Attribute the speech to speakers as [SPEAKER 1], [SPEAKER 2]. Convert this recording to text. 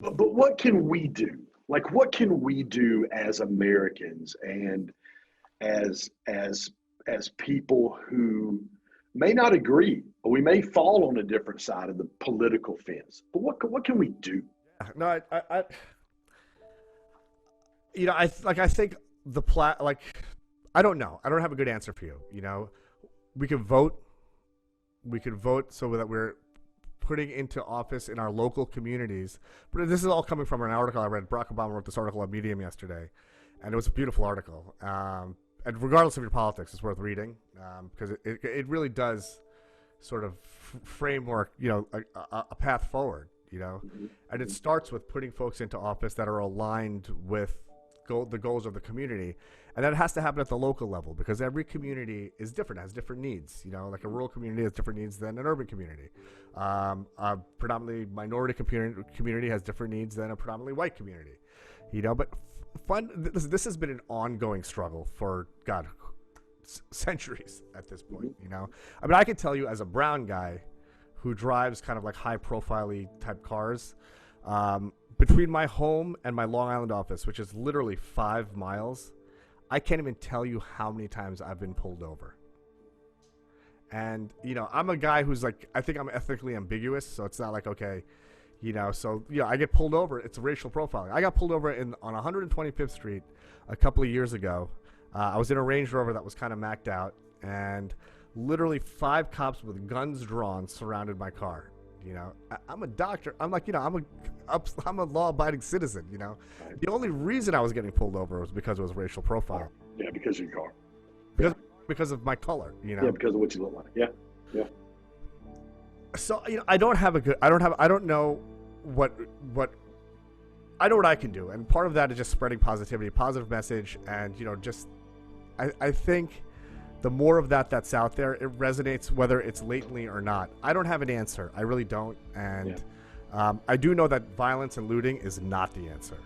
[SPEAKER 1] But what can we do? Like, what can we do as Americans and as as as people who may not agree, or we may fall on a different side of the political fence? But what can we do?
[SPEAKER 2] No, I think like, I don't know. I don't have a good answer for you. We could vote. We could vote so that we're putting into office in our local communities. But this is all coming from an article I read. Barack Obama wrote this article on Medium yesterday, and it was a beautiful article. And regardless of your politics, it's worth reading because it really does sort of framework, a path forward, and it starts with putting folks into office that are aligned with the goals of the community, and that has to happen at the local level because every community is different, has different needs. Like a rural community has different needs than an urban community. A predominantly minority community has different needs than a predominantly white community. But this has been an ongoing struggle for centuries at this point. I mean, I can tell you as a brown guy who drives kind of like high profile type cars, between my home and my Long Island office, which is literally 5 miles, I can't even tell you how many times I've been pulled over. And, I'm a guy who's like, I think I'm ethnically ambiguous, so it's not like, okay, I get pulled over. It's racial profiling. I got pulled over on 125th Street a couple of years ago. I was in a Range Rover that was kind of macked out, and literally 5 cops with guns drawn surrounded my car. I'm a doctor. I'm like, I'm a law-abiding citizen. The only reason I was getting pulled over was because it was racial profiling.
[SPEAKER 1] Yeah, because of your car.
[SPEAKER 2] Because of my color.
[SPEAKER 1] Yeah, because of what you look like. Yeah, yeah.
[SPEAKER 2] So I don't know what I know what I can do, and part of that is just spreading positivity, positive message, and I think the more of that's out there, it resonates whether it's latently or not. I don't have an answer. I really don't, and I do know that violence and looting is not the answer.